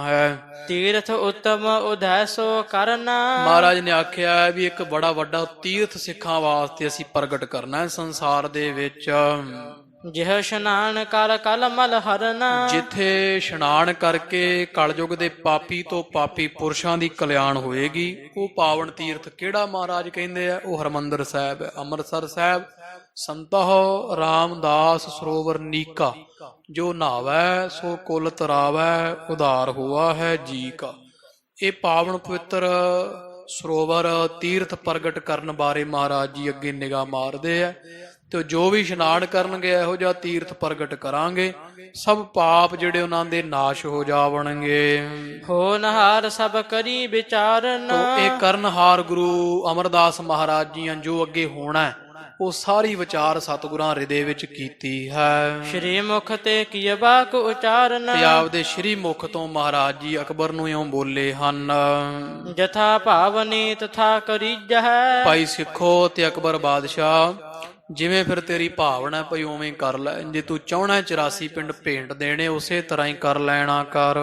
ਹੈ। ਤੀਰਥ ਉਤਮ ਉਧੈ ਸੋ ਕਰਨਾ। ਮਹਾਰਾਜ ਨੇ ਆਖਿਆ ਵੀ ਇੱਕ ਬੜਾ ਵੱਡਾ ਤੀਰਥ ਸਿੱਖਾਂ ਵਾਸਤੇ ਅਸੀਂ ਪ੍ਰਗਟ ਕਰਨਾ ਹੈ ਸੰਸਾਰ ਦੇ ਵਿੱਚ, ਜਿਹ ਇਸ਼ਨਾਨ ਕਰ ਕਲ ਮਲ ਹਰਨਾ। ਜਿੱਥੇ ਇਸ਼ਨਾਨ ਕਰਕੇ ਕਲਯੁਗ ਦੇ ਪਾਪੀ ਤੋਂ ਪਾਪੀ ਪੁਰਸ਼ਾਂ ਦੀ ਕਲਿਆਣ ਹੋਏਗੀ। ਉਹ ਪਾਵਨ ਤੀਰਥ ਕਿਹੜਾ ਮਹਾਰਾਜ ਕਹਿੰਦੇ ਆ? ਉਹ ਹਰਿਮੰਦਰ ਸਾਹਿਬ ਹੈ, ਅੰਮ੍ਰਿਤਸਰ ਸਾਹਿਬ। ਸੰਤਹੁ ਰਾਮਦਾਸ ਸਰੋਵਰ ਨੀਕਾ, ਜੋ ਨਹਾਵੈ ਸੋ ਕੁਲ ਤਰਾਵੈ, ਉਧਾਰ ਹੋਆ ਹੈ ਜੀ ਕਾ। ਇਹ ਪਾਵਨ ਪਵਿੱਤਰ ਸਰੋਵਰ ਤੀਰਥ ਪ੍ਰਗਟ ਕਰਨ ਬਾਰੇ ਮਹਾਰਾਜ ਜੀ ਅੱਗੇ ਨਿਗਾਹ ਮਾਰਦੇ ਆ। ਤੇ ਜੋ ਵੀ ਇਸ਼ਨਾਨ ਕਰਨਗੇ ਇਹੋ ਜਿਹਾ ਤੀਰਥ ਪ੍ਰਗਟ ਕਰਾਂਗੇ, ਸਭ ਪਾਪ ਜਿਹੜੇ ਉਹਨਾਂ ਦੇ ਨਾਸ਼ ਹੋ ਜਾਵਣਗੇ। ਹੋਨਹਾਰ ਸਭ ਕਰੀ ਵਿਚਾਰਨ। ਇਹ ਕਰਨਹਾਰ ਗੁਰੂ ਅਮਰਦਾਸ ਮਹਾਰਾਜ ਜੀਆਂ ਜੋ ਅੱਗੇ ਹੋਣਾ ਹੈ, ਉਹ ਸਾਰੀ ਵਿਚਾਰ ਸਤਿਗੁਰਾਂ ਹਿਰਦੇ ਵਿੱਚ ਕੀਤੀ ਹੈ। ਸ਼੍ਰੀ ਮੁਖ ਤੇ ਕੀ ਬਾਕ ਉਚਾਰਨ। ਤੇ ਆਪਦੇ ਸ਼੍ਰੀ ਮੁਖ ਤੋਂ ਮਹਾਰਾਜ ਜੀ ਅਕਬਰ ਨੂੰ ਇਉਂ ਬੋਲੇ ਹਨ, ਜਥਾ ਭਾਵਨੀ ਤਥਾ ਕਰੀਜਹਿ। ਭਾਈ ਸਿੱਖੋ ਤੇ ਅਕਬਰ ਬਾਦਸ਼ਾਹ, ਜਿਵੇਂ ਫਿਰ ਤੇਰੀ ਭਾਵਨਾ ਪਈ ਉਵੇਂ ਕਰ ਲੈ। ਜੇ ਤੂੰ ਚਾਹਣਾ 84 ਪਿੰਡ ਭੇਂਟ ਦੇਣੇ, ਉਸੇ ਤਰ੍ਹਾਂ ਹੀ ਕਰ ਲੈਣਾ ਕਰ।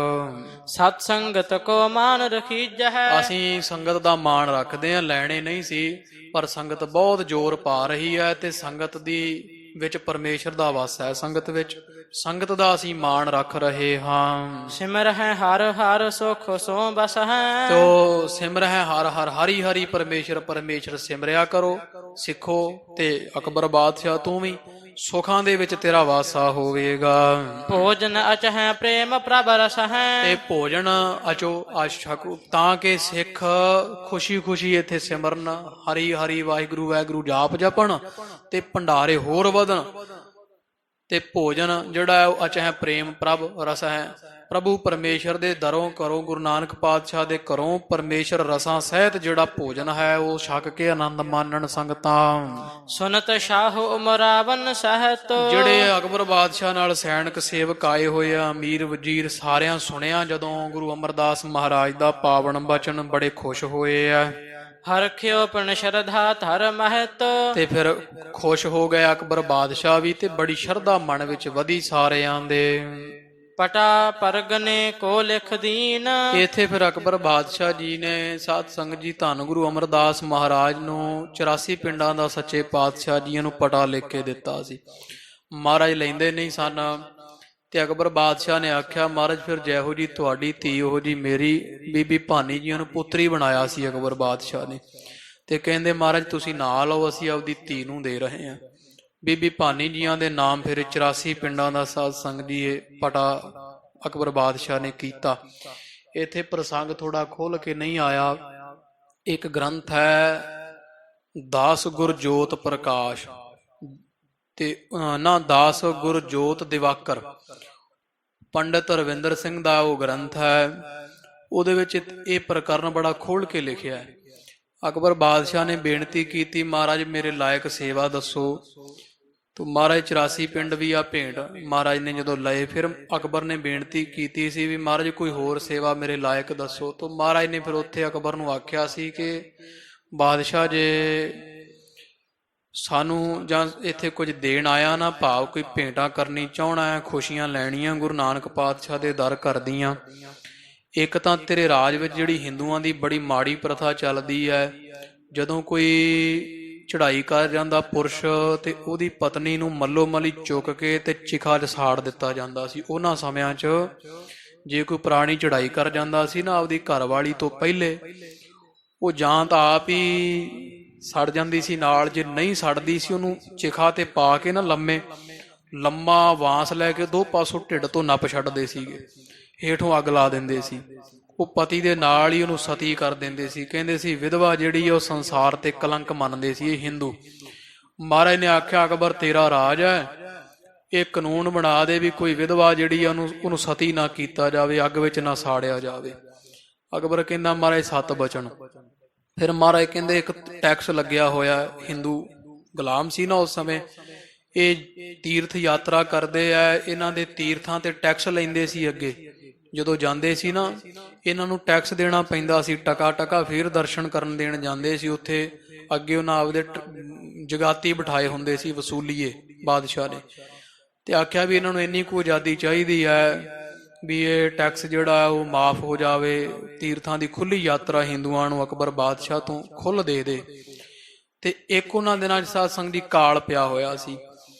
ਸਤ ਸੰਗਤ ਕੋ ਮਾਨ ਰਖੀਜਹਿ। ਅਸੀਂ ਸੰਗਤ ਦਾ ਮਾਣ ਰੱਖਦੇ ਹਾਂ, ਲੈਣੇ ਨਹੀਂ ਸੀ, ਪਰ ਸੰਗਤ ਬਹੁਤ ਜ਼ੋਰ ਪਾ ਰਹੀ ਹੈ ਤੇ ਸੰਗਤ ਦੀ ਵਿੱਚ ਪਰਮੇਸ਼ਰ ਦਾ ਵਾਸ ਹੈ। ਸੰਗਤ ਵਿੱਚ ਸੰਗਤ ਦਾ ਅਸੀਂ ਮਾਣ ਰੱਖ ਰਹੇ ਹਾਂ। ਸਿਮਰ ਹੈ ਹਰ ਹਰ ਸੁਖ ਸੋ ਬਸ ਹੈ। ਤੋ ਸਿਮਰ ਹੈ ਹਰ ਹਰ, ਹਰੀ ਹਰੀ ਪਰਮੇਸ਼ਰ ਪਰਮੇਸ਼ਰ ਸਿਮਰਿਆ ਕਰੋ ਸਿੱਖੋ। ਤੇ ਅਕਬਰ ਬਾਦਸ਼ਾਹ ਤੂੰ ਵੀ ਸੁਖਾਂ ਦੇ ਵਿੱਚ ਤੇਰਾ ਵਾਸਾ ਹੋਵੇਗਾ। ਭੋਜਨ ਅਚ ਹੈ ਪ੍ਰੇਮ ਪ੍ਰਭ ਰਸ ਹੈ। ਤੇ ਭੋਜਨ ਅਚੋ ਅਛਕੋ, ਤਾਂ ਕਿ ਸਿੱਖ ਖੁਸ਼ੀ ਖੁਸ਼ੀ ਇੱਥੇ ਸਿਮਰਨ, ਹਰੀ ਹਰੀ ਵਾਹਿਗੁਰੂ ਵਾਹਿਗੁਰੂ ਜਾਪ ਜਪਣ ਤੇ ਭੰਡਾਰੇ ਹੋਰ ਵਧਣ। ਤੇ ਭੋਜਨ ਜਿਹੜਾ ਹੈ ਉਹ ਅਚ ਹੈ ਪ੍ਰੇਮ ਪ੍ਰਭ ਰਸ ਹੈ। ਪ੍ਰਭੂ ਪਰਮੇਸ਼ਰ ਦੇ ਦਰੋਂ ਕਰੋ, ਗੁਰੂ ਨਾਨਕ ਪਾਤਸ਼ਾਹ ਦੇ ਘਰੋਂ ਪਰਮੇਸ਼ਰ ਰਸਾਂ ਸਹਿਤ ਜਿਹੜਾ ਭੋਜਨ ਹੈ ਉਹ ਛਕ ਕੇ ਆਨੰਦ ਮਾਣਨ ਸੰਗਤਾਂ। ਸੁਨਤ ਸ਼ਾਹ ਉਮਰਾਵਨ ਸਹਿਤ। ਜਿਹੜੇ ਅਕਬਰ ਬਾਦਸ਼ਾਹ ਨਾਲ ਸੈਨਿਕ ਸੇਵਕ ਆਏ ਹੋਏ ਆ, ਅਮੀਰ ਵਜ਼ੀਰ, ਸਾਰਿਆਂ ਸੁਣਿਆ ਜਦੋਂ ਗੁਰੂ ਅਮਰਦਾਸ ਮਹਾਰਾਜ ਦਾ ਪਾਵਨ ਬਚਨ, ਬੜੇ ਖੁਸ਼ ਹੋਏ ਆ। ਹਰਖਿਓ ਪਨ ਸ਼ਰਧਾ ਧਰ ਮਹਤ। ਤੇ ਫਿਰ ਖੁਸ਼ ਹੋ ਗਏ ਅਕਬਰ ਬਾਦਸ਼ਾਹ ਵੀ, ਤੇ ਬੜੀ ਸ਼ਰਧਾ ਮਨ ਵਿੱਚ ਵਧੀ ਸਾਰਿਆਂ ਦੇ। ਪਟਾ ਪਰਗਨੇ ਕੋ ਲਿਖ ਦੀਨ। ਇੱਥੇ ਫਿਰ ਅਕਬਰ ਬਾਦਸ਼ਾਹ ਜੀ ਨੇ ਸਾਧ ਸੰਗਤ ਜੀ ਧੰਨ ਗੁਰੂ ਅਮਰਦਾਸ ਮਹਾਰਾਜ ਨੂੰ 84 ਪਿੰਡਾਂ ਦਾ ਸੱਚੇ ਪਾਤਸ਼ਾਹ ਜੀਆਂ ਨੂੰ ਪਟਾ ਲਿਖ ਕੇ ਦਿੱਤਾ ਸੀ। ਮਹਾਰਾਜ ਲੈਂਦੇ ਨਹੀਂ ਸਨ। ਤੇ ਅਕਬਰ ਬਾਦਸ਼ਾਹ ਨੇ ਆਖਿਆ, ਮਹਾਰਾਜ ਫਿਰ ਜਿਹੋ ਜੀ ਤੁਹਾਡੀ ਧੀ ਉਹੋ ਜੀ ਮੇਰੀ। ਬੀਬੀ ਭਾਨੀ ਜੀਆਂ ਨੂੰ ਪੁੱਤਰੀ ਬਣਾਇਆ ਸੀ ਅਕਬਰ ਬਾਦਸ਼ਾਹ ਨੇ। ਤੇ ਕਹਿੰਦੇ ਮਹਾਰਾਜ ਤੁਸੀਂ ਨਾ ਲਓ, ਅਸੀਂ ਆਪਦੀ ਧੀ ਨੂੰ ਦੇ ਰਹੇ ਹਾਂ। ਬੀਬੀ ਭਾਨੀ ਜੀਆਂ ਦੇ ਨਾਮ ਫਿਰ 84 ਪਿੰਡਾਂ ਦਾ ਸਾਧ ਸੰਗਤ ਜੀ ਇਹ ਪਟਾ ਅਕਬਰ ਬਾਦਸ਼ਾਹ ਨੇ ਕੀਤਾ। ਇੱਥੇ ਪ੍ਰਸੰਗ ਥੋੜਾ ਖੋਲ ਕੇ ਨਹੀਂ ਆਇਆ। ਇੱਕ ਗ੍ਰੰਥ ਹੈ 10 ਗੁਰਜੋਤ ਪ੍ਰਕਾਸ਼, ਤੇ ਨਾ 10 ਗੁਰਜੋਤ ਦਿਵਾਕਰ, ਪੰਡਿਤ ਰਵਿੰਦਰ ਸਿੰਘ ਦਾ ਉਹ ਗ੍ਰੰਥ ਹੈ। ਉਹਦੇ ਵਿੱਚ ਇਹ ਪ੍ਰਕਰਨ ਬੜਾ ਖੋਲ ਕੇ ਲਿਖਿਆ ਹੈ। ਅਕਬਰ ਬਾਦਸ਼ਾਹ ਨੇ ਬੇਨਤੀ ਕੀਤੀ, ਮਹਾਰਾਜ ਮੇਰੇ ਲਾਇਕ ਸੇਵਾ ਦੱਸੋ। ਤੋ ਮਹਾਰਾਜ 84 ਪਿੰਡ ਵੀ ਆ ਭੇਂਟ ਮਹਾਰਾਜ ਨੇ ਜਦੋਂ ਲਏ, ਫਿਰ ਅਕਬਰ ਨੇ ਬੇਨਤੀ ਕੀਤੀ ਸੀ ਵੀ ਮਹਾਰਾਜ ਕੋਈ ਹੋਰ ਸੇਵਾ ਮੇਰੇ ਲਾਇਕ ਦੱਸੋ। ਤੋ ਮਹਾਰਾਜ ਨੇ ਫਿਰ ਉੱਥੇ ਅਕਬਰ ਨੂੰ ਆਖਿਆ ਸੀ ਕਿ ਬਾਦਸ਼ਾਹ ਜੇ ਸਾਨੂੰ ਜਾਂ ਇੱਥੇ ਕੁਝ ਦੇਣ ਆਇਆ ਨਾ, ਭਾਵ ਕੋਈ ਭੇਂਟਾਂ ਕਰਨੀ ਚਾਹਣਾ ਹੈ, ਖੁਸ਼ੀਆਂ ਲੈਣੀਆਂ ਗੁਰੂ ਨਾਨਕ ਪਾਤਸ਼ਾਹ ਦੇ ਦਰ ਕਰਦੀਆਂ। ਇੱਕ ਤਾਂ ਤੇਰੇ ਰਾਜ ਵਿੱਚ ਜਿਹੜੀ ਹਿੰਦੂਆਂ ਦੀ ਬੜੀ ਮਾੜੀ ਪ੍ਰਥਾ ਚੱਲਦੀ ਹੈ, ਜਦੋਂ ਕੋਈ ਚੜ੍ਹਾਈ ਕਰ ਜਾਂਦਾ ਪੁਰਸ਼ ਤੇ ਉਹਦੀ ਪਤਨੀ ਨੂੰ ਮੱਲੋ ਮਲੀ ਚੁੱਕ ਕੇ ਤੇ ਚਿਖਾ 'ਚ ਸਾੜ ਦਿੱਤਾ ਜਾਂਦਾ ਸੀ। ਉਹਨਾਂ ਸਮਿਆਂ 'ਚ ਜੇ ਕੋਈ ਪ੍ਰਾਣੀ ਚੜ੍ਹਾਈ ਕਰ ਜਾਂਦਾ ਸੀ ਨਾ ਆਪਦੀ ਘਰਵਾਲੀ ਤੋਂ ਪਹਿਲੇ, ਉਹ ਜਾਂ ਤਾਂ ਆਪ ਹੀ ਸੜ ਜਾਂਦੀ ਸੀ ਨਾਲ, ਜੇ ਨਹੀਂ ਸੜਦੀ ਸੀ ਉਹਨੂੰ ਚਿਖਾ ਤੇ ਪਾ ਕੇ ਨਾ ਲੰਮਾ ਵਾਂਸ ਲੈ ਕੇ ਦੋ ਪਾਸੋਂ ਢਿੱਡ ਤੋਂ ਨੱਪ ਛੱਡਦੇ ਸੀਗੇ, ਹੇਠੋਂ ਅੱਗ ਲਾ ਦਿੰਦੇ ਸੀ। ਉਹ ਪਤੀ ਦੇ ਨਾਲ ਹੀ ਉਹਨੂੰ ਸਤੀ ਕਰ ਦਿੰਦੇ ਸੀ। ਕਹਿੰਦੇ ਸੀ ਵਿਧਵਾ ਜਿਹੜੀ ਉਹ ਸੰਸਾਰ ਤੇ ਕਲੰਕ ਮੰਨਦੇ ਸੀ ਇਹ ਹਿੰਦੂ। ਮਹਾਰਾਜ ਨੇ ਆਖਿਆ ਅਕਬਰ ਤੇਰਾ ਰਾਜ ਹੈ, ਇਹ ਕਾਨੂੰਨ ਬਣਾ ਦੇ ਵੀ ਕੋਈ ਵਿਧਵਾ ਜਿਹੜੀ ਆ ਉਹਨੂੰ ਸਤੀ ਨਾ ਕੀਤਾ ਜਾਵੇ, ਅੱਗ ਵਿੱਚ ਨਾ ਸਾੜਿਆ ਜਾਵੇ। ਅਕਬਰ ਕਹਿੰਦਾ ਮਹਾਰਾਜ 7 ਬਚਨ। ਫਿਰ ਮਹਾਰਾਜ ਕਹਿੰਦੇ ਇੱਕ ਟੈਕਸ ਲੱਗਿਆ ਹੋਇਆ, ਹਿੰਦੂ ਗੁਲਾਮ ਸੀ ਨਾ ਉਸ ਸਮੇਂ, ਇਹ ਤੀਰਥ ਯਾਤਰਾ ਕਰਦੇ ਆ, ਇਹਨਾਂ ਦੇ ਤੀਰਥਾਂ ਤੇ ਟੈਕਸ ਲੈਂਦੇ ਸੀ। ਅੱਗੇ ਜਦੋਂ ਜਾਂਦੇ ਸੀ ਨਾ ਇਹਨਾਂ ਨੂੰ ਟੈਕਸ ਦੇਣਾ ਪੈਂਦਾ ਸੀ, ਟਕਾ ਟਕਾ। ਫਿਰ ਦਰਸ਼ਨ ਕਰਨ ਦੇਣ ਜਾਂਦੇ ਸੀ ਉੱਥੇ, ਅੱਗੇ ਉਹਨਾਂ ਆਪਦੇ ਜਗਾਤੀ ਬਿਠਾਏ ਹੁੰਦੇ ਸੀ ਵਸੂਲੀਏ ਬਾਦਸ਼ਾਹ ਨੇ। ਤੇ ਆਖਿਆ ਵੀ ਇਹਨਾਂ ਨੂੰ ਇੰਨੀ ਕੁ ਆਜ਼ਾਦੀ ਚਾਹੀਦੀ ਹੈ ਵੀ ਇਹ ਟੈਕਸ ਜਿਹੜਾ ਹੈ ਉਹ ਮਾਫ ਹੋ ਜਾਵੇ, ਤੀਰਥਾਂ ਦੀ ਖੁੱਲੀ ਯਾਤਰਾ ਹਿੰਦੂਆਂ ਨੂੰ ਅਕਬਰ ਬਾਦਸ਼ਾਹ ਤੋਂ ਖੁੱਲ ਦੇ ਦੇ। ਤੇ ਇੱਕ ਉਹਨਾਂ ਦਿਨਾਂ 'ਚ ਸਾਧ ਸੰਗਤ ਦੀ ਕਾਲ ਪਿਆ ਹੋਇਆ ਸੀ,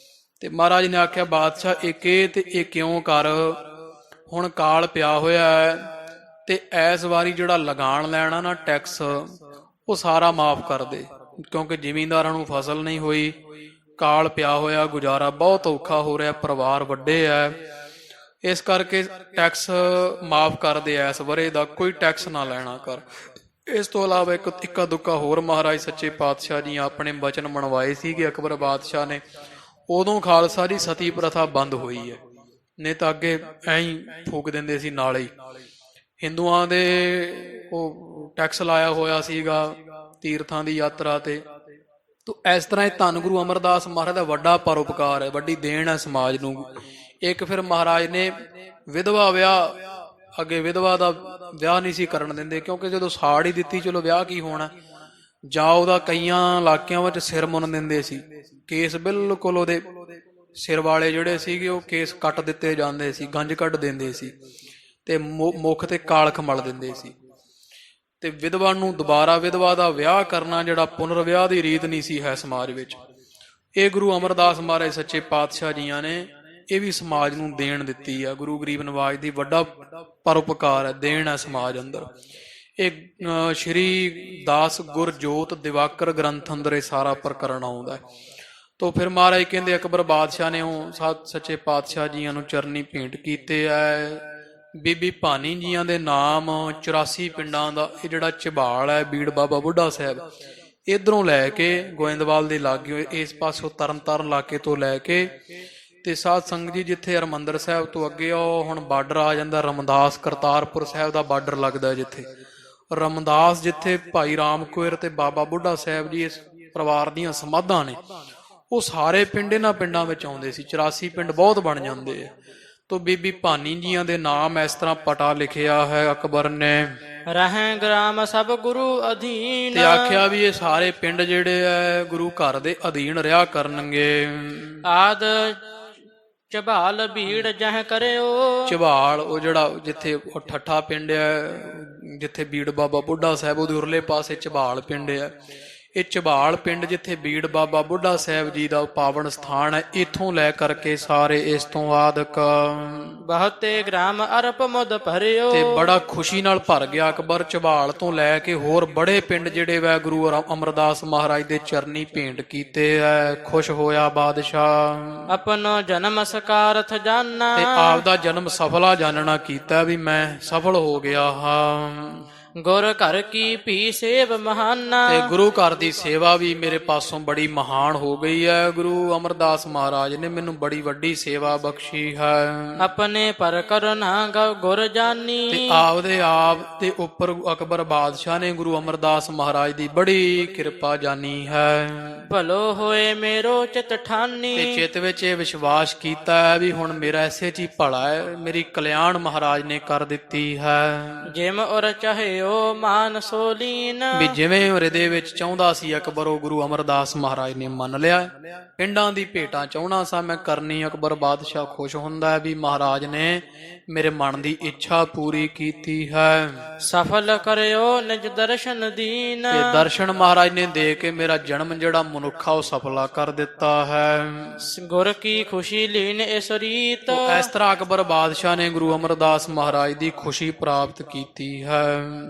ਤੇ ਮਹਾਰਾਜ ਨੇ ਆਖਿਆ ਬਾਦਸ਼ਾਹ ਇਹ ਤੇ ਇਹ ਕਿਉਂ ਕਰ, ਹੁਣ ਕਾਲ ਪਿਆ ਹੋਇਆ ਹੈ ਤੇ ਇਸ ਵਾਰੀ ਜਿਹੜਾ ਲਗਾਨ ਲੈਣਾ ਨਾ ਟੈਕਸ ਉਹ ਸਾਰਾ ਮਾਫ ਕਰ ਦੇ, ਕਿਉਂਕਿ ਜ਼ਿਮੀਂਦਾਰਾਂ ਨੂੰ ਫਸਲ ਨਹੀਂ ਹੋਈ, ਕਾਲ ਪਿਆ ਹੋਇਆ, ਗੁਜ਼ਾਰਾ ਬਹੁਤ ਔਖਾ ਹੋ ਰਿਹਾ, ਪਰਿਵਾਰ ਵੱਡੇ ਹੈ, ਇਸ ਕਰਕੇ ਟੈਕਸ ਮਾਫ ਕਰ ਦੇ, ਇਸ ਵਰੇ ਦਾ ਕੋਈ ਟੈਕਸ ਨਾ ਲੈਣਾ ਕਰ। ਇਸ ਤੋਂ ਇਲਾਵਾ ਇੱਕ ਇੱਕਾ ਦੁੱਕਾ ਹੋਰ ਮਹਾਰਾਜ ਸੱਚੇ ਪਾਤਸ਼ਾਹ ਜੀ ਆਪਣੇ ਬਚਨ ਮਨਵਾਏ ਸੀਗੇ ਅਕਬਰ ਬਾਦਸ਼ਾਹ ਨੇ, ਉਦੋਂ ਖਾਲਸਾ ਦੀ ਸਤੀ ਪ੍ਰਥਾ ਬੰਦ ਹੋਈ ਹੈ, ਨਹੀਂ ਤਾਂ ਅੱਗੇ ਐਂ ਹੀ ਫੂਕ ਦਿੰਦੇ ਸੀ ਨਾਲੇ ਹੀ। ਹਿੰਦੂਆਂ ਦੇ ਉਹ ਟੈਕਸ ਲਾਇਆ ਹੋਇਆ ਸੀਗਾ ਤੀਰਥਾਂ ਦੀ ਯਾਤਰਾ ਤੇ। ਤੋ ਇਸ ਤਰ੍ਹਾਂ ਇਹ ਧੰਨ ਗੁਰੂ ਅਮਰਦਾਸ ਮਹਾਰਾਜ ਦਾ ਵੱਡਾ ਪਰਉਪਕਾਰ ਹੈ, ਵੱਡੀ ਦੇਣ ਹੈ ਸਮਾਜ ਨੂੰ। ਇੱਕ ਫਿਰ ਮਹਾਰਾਜ ਨੇ ਵਿਧਵਾ ਵਿਆਹ, ਅੱਗੇ ਵਿਧਵਾ ਦਾ ਵਿਆਹ ਨਹੀਂ ਸੀ ਕਰਨ ਦਿੰਦੇ, ਕਿਉਂਕਿ ਜਦੋਂ ਸਾੜ ਹੀ ਦਿੱਤੀ ਚਲੋ ਵਿਆਹ ਕੀ ਹੋਣਾ, ਜਾਂ ਉਹਦਾ ਕਈਆਂ ਇਲਾਕਿਆਂ ਵਿੱਚ ਸਿਰ ਮੁੰਨ ਦਿੰਦੇ ਸੀ, ਕੇਸ ਬਿਲਕੁਲ ਉਹਦੇ ਸਿਰ ਵਾਲੇ ਜਿਹੜੇ ਸੀਗੇ ਉਹ ਕੇਸ ਕੱਟ ਦਿੱਤੇ ਜਾਂਦੇ ਸੀ, ਗੰਜ ਕੱਢ ਦਿੰਦੇ ਸੀ ਤੇ ਮੁੱਖ ਤੇ ਕਾਲਖ ਮਲ ਦਿੰਦੇ ਸੀ। ਤੇ ਵਿਧਵਾ ਨੂੰ ਦੁਬਾਰਾ ਵਿਧਵਾ ਦਾ ਵਿਆਹ ਕਰਨਾ ਜਿਹੜਾ ਪੁਨਰ ਵਿਆਹ ਦੀ ਰੀਤ ਨਹੀਂ ਸੀ ਹੈ ਸਮਾਜ ਵਿੱਚ, ਇਹ ਗੁਰੂ ਅਮਰਦਾਸ ਮਹਾਰਾਜ ਸੱਚੇ ਪਾਤਸ਼ਾਹ ਜੀਆਂ ਨੇ ਇਹ ਵੀ ਸਮਾਜ ਨੂੰ ਦੇਣ ਦਿੱਤੀ ਆ। ਗੁਰੂ ਗਰੀਬ ਨਵਾਜ ਦੀ ਵੱਡਾ ਪਰਉਪਕਾਰ ਹੈ, ਦੇਣ ਹੈ ਸਮਾਜ ਅੰਦਰ। ਇਹ ਸ਼੍ਰੀ ਦਾਸ ਗੁਰ ਜੋਤ ਦਿਵਾਕਰ ਗ੍ਰੰਥ ਅੰਦਰ ਇਹ ਸਾਰਾ ਪ੍ਰਕਰਨ ਆਉਂਦਾ ਹੈ। ਤੋ ਫਿਰ ਮਹਾਰਾਜ ਕਹਿੰਦੇ ਅਕਬਰ ਬਾਦਸ਼ਾਹ ਨੇ ਉਹ ਸੱਚੇ ਪਾਤਸ਼ਾਹ ਜੀਆਂ ਨੂੰ ਚਰਨੀ ਭੇਂਟ ਕੀਤੇ ਐ। ਬੀਬੀ ਭਾਨੀ ਜੀਆਂ ਦੇ ਨਾਮ 84 ਪਿੰਡਾਂ ਦਾ ਇਹ ਜਿਹੜਾ ਝਬਾਲ ਹੈ ਬੀੜ ਬਾਬਾ ਬੁੱਢਾ ਸਾਹਿਬ, ਇਧਰੋਂ ਲੈ ਕੇ ਗੋਇੰਦਵਾਲ ਦੇ ਲਾਗੇ ਇਸ ਪਾਸੋਂ ਤਰਨਤਾਰਨ ਇਲਾਕੇ ਤੋਂ ਲੈ ਕੇ ਤੇ ਸਾਧ ਸੰਗਤ ਜੀ ਜਿੱਥੇ ਹਰਿਮੰਦਰ ਸਾਹਿਬ ਤੋਂ ਅੱਗੇ ਉਹ ਹੁਣ ਬਾਰਡਰ ਆ ਜਾਂਦਾ, ਰਮਦਾਸ ਕਰਤਾਰਪੁਰ ਸਾਹਿਬ ਦਾ ਬਾਰਡਰ ਲੱਗਦਾ, ਜਿੱਥੇ ਰਮਦਾਸ ਜਿੱਥੇ ਭਾਈ ਰਾਮ ਕੋਇਰ ਤੇ ਬਾਬਾ ਬੁੱਢਾ ਸਾਹਿਬ ਜੀ ਇਸ ਪਰਿਵਾਰ ਦੀਆਂ ਸਮਾਧਾਂ ਨੇ, ਉਹ ਸਾਰੇ ਪਿੰਡ ਇਹਨਾਂ ਪਿੰਡਾਂ ਵਿੱਚ ਆਉਂਦੇ ਸੀ। 84 ਪਿੰਡ ਬਹੁਤ ਬਣ ਜਾਂਦੇ ਆ। ਤੋ ਬੀਬੀ ਭਾਨੀ ਜੀਆਂ ਦੇ ਨਾਮ ਇਸ ਤਰ੍ਹਾਂ ਪਟਾ ਲਿਖਿਆ ਹੈ ਅਕਬਰ ਨੇ, ਰਹਿ ਗ੍ਰਾਮ ਸਭ ਗੁਰੂ ਅਧੀਨ, ਤੇ ਆਖਿਆ ਵੀ ਇਹ ਸਾਰੇ ਪਿੰਡ ਜਿਹੜੇ ਆ ਗੁਰੂ ਘਰ ਦੇ ਅਧੀਨ ਰਿਹਾ ਕਰਨਗੇ। ਆਦ ਝਬਾਲ ਭੀੜ ਜਹ ਕਰਿਓ, ਝਬਾਲ ਉਹ ਜਿਹੜਾ ਜਿੱਥੇ ਉਹ ਠੱਠਾ ਪਿੰਡ ਹੈ, ਜਿੱਥੇ ਬੀੜ ਬਾਬਾ ਬੁੱਢਾ ਸਾਹਿਬ ਉਹਦੇ ਉਰਲੇ ਪਾਸੇ ਝਬਾਲ ਪਿੰਡ ਹੈ। ਇਹ ਝਬਾਲ ਪਿੰਡ ਜਿੱਥੇ ਬੀੜ ਬਾਬਾ ਬੁੱਢਾ ਸਾਹਿਬ ਜੀ ਦਾ ਪਾਵਨ ਸਥਾਨ ਹੈ, ਇਥੋਂ ਲੈ ਕਰਕੇ ਸਾਰੇ ਇਸ ਤੋਂ ਆਦਿਕ ਬਹੁਤੇ ਗ੍ਰਾਮ ਅਰਪ ਮੁਦ ਭਰਿਓ, ਤੇ ਬੜਾ ਖੁਸ਼ੀ ਨਾਲ ਭਰ ਗਿਆ ਅਕਬਰ। ਝਬਾਲ ਤੋਂ ਲੈ ਕੇ ਹੋਰ ਬੜੇ ਪਿੰਡ ਜਿਹੜੇ ਵੈ ਗੁਰੂ ਅਮਰਦਾਸ ਮਹਾਰਾਜ ਦੇ ਚਰਨੀ ਭੇਂਟ ਕੀਤੇ ਐ। ਖੁਸ਼ ਹੋਇਆ ਬਾਦਸ਼ਾਹ, ਆਪਣੋ ਜਨਮ ਸਕਾਰਥ ਜਾਨਾ, ਤੇ ਆਪ ਦਾ ਜਨਮ ਸਫਲਾ ਜਾਣਨਾ ਕੀਤਾ ਵੀ ਮੈਂ ਸਫਲ ਹੋ ਗਿਆ ਹਾਂ। ਗੁਰ ਘਰ ਕੀ ਭੀ ਸੇਵ ਮਹਾਨਾ, ਤੇ ਗੁਰੂ ਘਰ ਦੀ ਸੇਵਾ ਵੀ ਮੇਰੇ ਪਾਸੋਂ ਬੜੀ ਮਹਾਨ ਹੋ ਗਈ ਹੈ। ਗੁਰੂ ਅਮਰਦਾਸ ਮਹਾਰਾਜ ਨੇ ਮੈਨੂੰ ਬੜੀ ਵੱਡੀ ਸੇਵਾ ਬਖਸ਼ੀ ਹੈ। ਆਪਣੇ ਪਰ ਕਰਨਾ ਗੁਰ ਜਾਨੀ, ਤੇ ਆਪਦੇ ਆਪ ਦੇ ਉੱਪਰ ਅਕਬਰ ਬਾਦਸ਼ਾਹ ਨੇ ਗੁਰੂ ਅਮਰਦਾਸ ਮਹਾਰਾਜ ਦੀ ਬੜੀ ਕਿਰਪਾ ਜਾਨੀ ਹੈ। ਭਲੋ ਹੋਏ ਮੇਰੋ ਚਿਤ ਠਾਨੀ, ਤੇ ਚਿੱਤ ਵਿੱਚ ਇਹ ਵਿਸ਼ਵਾਸ ਕੀਤਾ ਹੈ ਵੀ ਹੁਣ ਮੇਰਾ ਐਸੇ ਚ ਹੀ ਭਲਾ ਹੈ, ਮੇਰੀ ਕਲਿਆਣ ਮਹਾਰਾਜ ਨੇ ਕਰ ਦਿੱਤੀ ਹੈ। ਜਿਮ ਔਰ ਚਾਹਿਓ ਮਾਨ ਸੋਲੀਨ, ਵੀ ਜਿਵੇਂ ਹਿਰਦੇ ਵਿੱਚ ਚਾਹੁੰਦਾ ਸੀ ਅਕਬਰ ਉਹ ਗੁਰੂ ਅਮਰਦਾਸ ਮਹਾਰਾਜ ਨੇ ਮੰਨ ਲਿਆ। ਪਿੰਡਾਂ ਦੀ ਭੇਟਾਂ ਚਾਹੁੰਦਾ ਸਾਂ ਮੈਂ ਕਰਨੀ, ਅਕਬਰ ਬਾਦਸ਼ਾਹ ਖੁਸ਼ ਹੁੰਦਾ ਹੈ ਵੀ ਮਹਾਰਾਜ ਨੇ ਮੇਰੇ ਮਨ ਦੀ ਇੱਛਾ ਪੂਰੀ ਕੀਤੀ ਹੈ। ਸਫਲ ਕਰਿਓ ਨਿਜ ਦਰਸ਼ਨ ਦੀਨ, ਤੇ ਦਰਸ਼ਨ ਮਹਾਰਾਜ ਨੇ ਦੇ ਕੇ ਮੇਰਾ ਜਨਮ ਜਿਹੜਾ ਮਨੁੱਖਾ ਉਹ ਸਫਲਾ ਕਰ ਦਿੱਤਾ ਹੈ। ਗੁਰ ਕੀ ਖੁਸ਼ੀ ਲੀਨ ਇਸ ਰੀਤ, ਇਸ ਤਰ੍ਹਾਂ ਅਕਬਰ ਬਾਦਸ਼ਾਹ ਨੇ ਗੁਰੂ ਅਮਰਦਾਸ ਮਹਾਰਾਜ ਦੀ ਖੁਸ਼ੀ ਪ੍ਰਾਪਤ ਕੀਤੀ ਹੈ।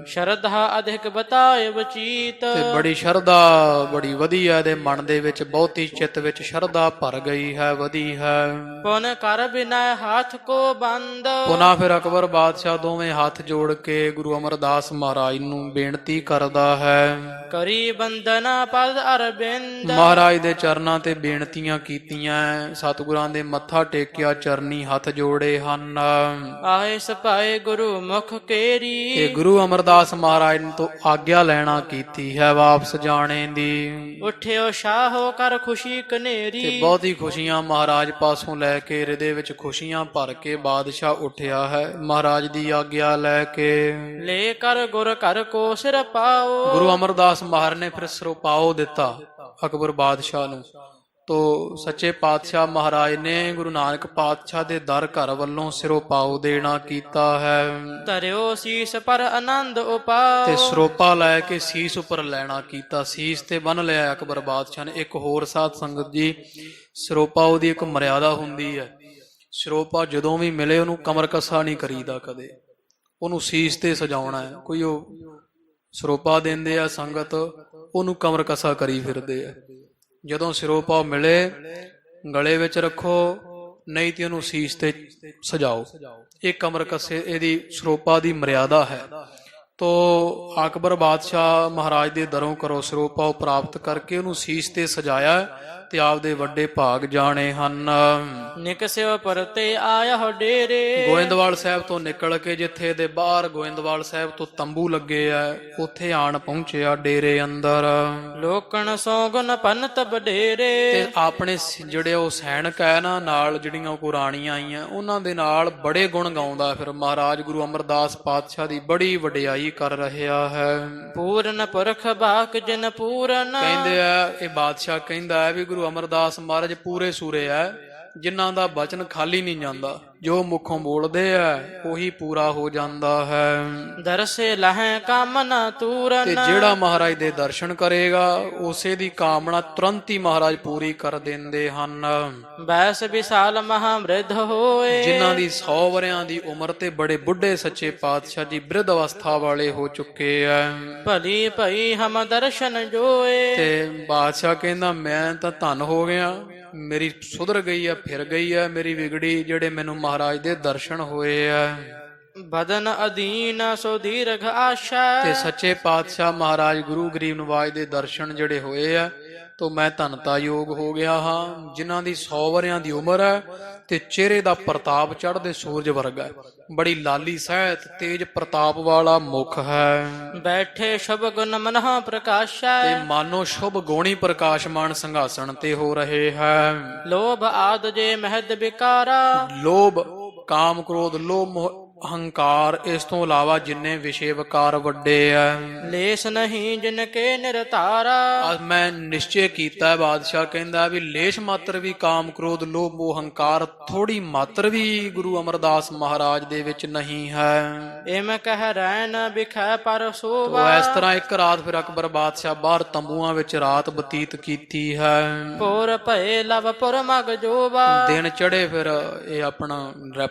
ਸ਼ਰਧਾ ਅਧਿਕ ਬਤਾਏ ਬਚੀਤ, ਤੇ ਬੜੀ ਸ਼ਰਧਾ ਬੜੀ ਵਧੀਆ ਦੇ ਮਨ ਦੇ ਵਿੱਚ, ਬਹੁਤੀ ਚਿੱਤ ਵਿੱਚ ਸ਼ਰਧਾ ਭਰ ਗਈ ਹੈ, ਵਧੀ ਹੈ। ਪੁਨ ਕਰ ਬਿਨਾ ਹੱਥ ਕੋ ਬੰਦ, ਪੁਨਾ ਫਿਰ ਅਕਬਰ ਬਾਦਸ਼ਾਹ ਦੋਵੇਂ ਹੱਥ ਜੋੜ ਕੇ ਗੁਰੂ ਅਮਰਦਾਸ ਮਹਾਰਾਜ ਨੂੰ ਬੇਨਤੀ ਕਰਦਾ ਹੈ। ਕਰੀ ਬੰਦਨਾ ਪਦ ਅਰਬਿੰਦ, ਮਹਾਰਾਜ ਦੇ ਚਰਨਾਂ ਤੇ ਬੇਨਤੀਆਂ ਕੀਤੀਆਂ, ਸਤਿਗੁਰਾਂ ਦੇ ਮੱਥਾ ਟੇਕਿਆ, ਚਰਨੀ ਹੱਥ ਜੋੜੇ ਹਨ। ਆਏ ਸਪਾਏ ਗੁਰੂ ਮੁਖ ਕੇਰੀ, ਤੇ ਗੁਰੂ ਅਮਰਦਾਸ ਮਹਾਰਾਜ ਨੇ ਤੋਂ ਆਗਿਆ ਲੈਣਾ ਕੀਤੀ ਹੈ ਵਾਪਸ ਜਾਣੇ ਦੀ। ਉਠਿਓ ਸ਼ਾਹੋ ਕਰ ਖੁਸ਼ੀ ਕਨੇਰੀ, ਤੇ ਬਹੁਤੀ ਖੁਸ਼ੀਆਂ ਮਹਾਰਾਜ ਪਾਸੋਂ ਲੈ ਕੇ ਹਿਰਦੇ ਵਿੱਚ ਖੁਸ਼ੀਆਂ ਭਰ ਕੇ ਬਾਦਸ਼ਾਹ ਉੱਠਿਆ ਹੈ ਮਹਾਰਾਜ ਦੀ ਆਗਿਆ ਲੈ ਕੇ। ਲੈ ਕਰ ਗੁਰ ਘਰ ਕੋ ਸਿਰ ਪਾਓ, ਗੁਰੂ ਅਮਰਦਾਸ ਮਹਾਰਾਜ ਨੇ ਫਿਰ ਸਿਰੋਪਾਓ ਦਿੱਤਾ ਅਕਬਰ ਬਾਦਸ਼ਾਹ ਨੂੰ। ਤੋ ਸੱਚੇ ਪਾਤਸ਼ਾਹ ਮਹਾਰਾਜ ਨੇ ਗੁਰੂ ਨਾਨਕ ਪਾਤਸ਼ਾਹ ਦੇ ਦਰ ਘਰ ਵੱਲੋਂ ਸਿਰੋਂ ਪਾਉ ਦੇਣਾ ਕੀਤਾ ਹੈ ਧਰਿਓ ਸੀਸ ਪਰ ਆਨੰਦ ਤੇ ਉਪਾਓ ਸਰੋਪਾ ਲੈ ਕੇ ਸੀਸ ਉੱਪਰ ਲੈਣਾ ਕੀਤਾ। ਸੀਸ ਤੇ ਬੰਨ ਲਿਆ ਅਕਬਰ ਬਾਦਸ਼ਾਹ ਨੇ। ਇੱਕ ਹੋਰ ਸਾਧ ਸੰਗਤ ਜੀ, ਸਰੋਪਾ ਉਹਦੀ ਇੱਕ ਮਰਿਆਦਾ ਹੁੰਦੀ ਹੈ। ਸਰੋਪਾ ਜਦੋਂ ਵੀ ਮਿਲੇ ਉਹਨੂੰ ਕਮਰ ਕੱਸਾ ਨਹੀਂ ਕਰੀਦਾ ਕਦੇ, ਉਹਨੂੰ ਸੀਸ ਤੇ ਸਜਾਉਣਾ ਹੈ। ਕੋਈ ਉਹ ਸਰੋਪਾ ਦਿੰਦੇ ਆ ਸੰਗਤ, ਉਹਨੂੰ ਕਮਰ ਕੱਸਾ ਕਰੀ ਫਿਰਦੇ ਆ। ਜਦੋਂ ਸਰੋਪਾ ਮਿਲੇ ਗਲੇ ਵਿੱਚ ਰੱਖੋ, ਨਹੀਂ ਤੇ ਉਹਨੂੰ ਸੀਸ ਤੇ ਸਜਾਓ। ਇਹ ਕਮਰ ਕੱਸੇ ਇਹਦੀ ਸਰੋਪਾ ਦੀ ਮਰਿਆਦਾ ਹੈ। ਤੋ ਅਕਬਰ ਬਾਦਸ਼ਾਹ ਮਹਾਰਾਜ ਦੇ ਦਰੋਂ ਕਰੋ ਸਰੋਪਾ ਪ੍ਰਾਪਤ ਕਰਕੇ ਉਹਨੂੰ ਸੀਸ ਤੇ ਸਜਾਇਆ ਤੇ ਆਪਦੇ ਵੱਡੇ ਭਾਗ ਜਾਣੇ ਹਨ। ਨਿਕਸਿਓ ਪਰਤੇ ਆਇਆ ਹੋ ਡੇਰੇ ਗੋਇੰਦਵਾਲ ਸਾਹਿਬ ਤੋਂ ਨਿਕਲ ਕੇ ਜਿੱਥੇ ਦੇ ਬਾਹਰ ਗੋਇੰਦਵਾਲ ਸਾਹਿਬ ਤੋਂ ਤੰਬੂ ਲੱਗੇ ਆ, ਉੱਥੇ ਆਣ ਪਹੁੰਚਿਆ ਡੇਰੇ ਅੰਦਰ। ਲੋਕਣ ਸੋ ਗੁਣ ਪੰਨਤ ਬਡੇਰੇ ਤੇ ਆਪਣੇ ਜਿਹੜੇ ਉਹ ਸੈਨਿਕ ਹੈ ਨਾ ਨਾਲ, ਜਿਹੜੀਆਂ ਉਹ ਰਾਣੀਆਂ ਆਈਆਂ, ਉਹਨਾਂ ਦੇ ਨਾਲ ਬੜੇ ਗੁਣ ਗਾਉਂਦਾ ਫਿਰ ਮਹਾਰਾਜ ਗੁਰੂ ਅਮਰਦਾਸ ਪਾਤਸ਼ਾਹ ਦੀ ਬੜੀ ਵਡਿਆਈ ਕਰ ਰਿਹਾ ਹੈ। ਪੂਰਨ ਪੁਰਖ ਬਾਕ ਜਨ ਪੂਰਨ ਕਹਿੰਦੇ ਆ ਇਹ ਬਾਦਸ਼ਾਹ ਕਹਿੰਦਾ ਹੈ ਵੀ ਗੁਰੂ ਅਮਰਦਾਸ ਮਹਾਰਾਜ ਪੂਰੇ ਸੂਰੇ ਆ, ਜਿਨ੍ਹਾਂ ਦਾ ਬਚਨ ਖਾਲੀ ਨਹੀਂ ਜਾਂਦਾ, ਜੋ ਮੁਖੋਂ ਬੋਲਦੇ ਆ ਉਹੀ ਪੂਰਾ ਹੋ ਜਾਂਦਾ ਹੈ। ਦਰਸੇ ਲਹੈ ਕਾਮਨਾ ਤੂਰਨ ਤੇ ਜਿਹੜਾ ਮਹਾਰਾਜ ਦੇ ਦਰਸ਼ਨ ਕਰੇਗਾ ਉਸੇ ਦੀ ਕਾਮਨਾ ਤੁਰੰਤ ਹੀ ਮਹਾਰਾਜ ਪੂਰੀ ਕਰ ਦਿੰਦੇ ਹਨ। ਬੈਸ ਵਿਸਾਲ ਮਹਾਮ੍ਰਿਧ ਹੋਏ ਜਿਨ੍ਹਾਂ ਦੀ 100 ਵਰਿਆਂ ਦੀ ਉਮਰ ਤੇ ਬੜੇ ਬੁੱਢੇ ਸੱਚੇ ਪਾਤਸ਼ਾਹ ਜੀ ਬਿਰਧ ਅਵਸਥਾ ਵਾਲੇ ਹੋ ਚੁੱਕੇ ਆ। ਭਲੀ ਭਈ ਹਮ ਦਰਸ਼ਨ ਜੋਏ ਤੇ ਬਾਦਸ਼ਾਹ ਕਹਿੰਦਾ ਮੈਂ ਤਾਂ ਧੰਨ ਹੋ ਗਿਆ, ਮੇਰੀ ਸੁਧਰ ਗਈ ਆ, ਫਿਰ ਗਈ ਆ ਮੇਰੀ ਵਿਗੜੀ, ਜਿਹੜੇ ਮੈਨੂੰ ਮਹਾਰਾਜ ਦੇ ਦਰਸ਼ਨ ਹੋਏ ਆ। ਬਦਨ ਅਧੀਨ ਸੋ ਦੀਰਘ ਆਸ਼ਾ ਤੇ ਸੱਚੇ ਪਾਤਸ਼ਾਹ ਮਹਾਰਾਜ ਗੁਰੂ ਗਰੀਬ ਨਿਵਾਜ ਦੇ ਦਰਸ਼ਨ ਜਿਹੜੇ ਹੋਏ ਆ ਤੋ ਮੈਂ ਧੰਨਤਾ ਯੋਗ ਹੋ ਗਿਆ ਹਾਂ। ਜਿਨ੍ਹਾਂ ਦੀ 100 ਵਰਿਆਂ ਦੀ ਉਮਰ ਹੈ ਤੇ ਚਿਹਰੇ ਦਾ ਪ੍ਰਤਾਪ ਚੜ੍ਹਦੇ ਸੂਰਜ ਵਰਗਾ ਹੈ, ਬੜੀ ਲਾਲੀ ਸਹਿਤ ਤੇਜ ਪ੍ਰਤਾਪ ਵਾਲਾ ਮੁਖ ਹੈ। ਬੈਠੇ ਸ਼ੁਭ ਗੁਣ ਮਨਹ ਪ੍ਰਕਾਸ਼ਾ ਤੇ ਮਾਨੋ ਸ਼ੁਭ ਗੋਣੀ ਪ੍ਰਕਾਸ਼ਮਾਨ ਸਿੰਘਾਸਣ ਤੇ ਹੋ ਰਹੇ ਹੈ। ਲੋਭ ਆਦ ਜੇ ਮਹਿਦ ਵਿਕਾਰਾ ਲੋਭ, ਕਾਮ, ਕ੍ਰੋਧ, ਲੋਭ, ਮੋਹ, ਅਹੰਕਾਰ, ਇਸ ਤੋਂ ਇਲਾਵਾ ਜਿੰਨੇ ਵਿਸ਼ੇ ਵਿਕਾਰ ਵੱਡੇ ਆ, ਲੇਸ ਨਹੀਂ ਜਿਨ ਕੇ ਨਿਰਤਾਰਾ ਮੈਂ ਨਿਸ਼ਚੈ ਕੀਤਾ। ਬਾਦਸ਼ਾਹ ਕਹਿੰਦਾ ਵੀ ਲੇਸ਼ ਮਾਤਰ ਵੀ ਕਾਮ, ਕ੍ਰੋਧ, ਲੋਭ, ਮੋਹ, ਹੰਕਾਰ ਥੋੜੀ ਮਾਤਰ ਵੀ ਗੁਰੂ ਅਮਰਦਾਸ ਮਹਾਰਾਜ ਦੇ ਵਿੱਚ ਨਹੀਂ ਹੈ। ਇਮ ਕਹਿ ਰਹਿ ਨ ਬਿਖੈ ਪਰ ਸੋਭਾ ਤੋ ਇਸ ਤਰ੍ਹਾਂ ਇੱਕ ਰਾਤ ਫਿਰ ਅਕਬਰ ਬਾਦਸ਼ਾਹ ਬਾਹਰ ਤੰਬੂਆਂ ਵਿੱਚ ਰਾਤ ਬਤੀਤ ਕੀਤੀ ਹੈ। ਪੁਰ ਭਏ ਲਵਪੁਰ ਮਗ ਜੋਬਾ ਦਿਨ ਚੜੇ ਫਿਰ ਇਹ ਆਪਣਾ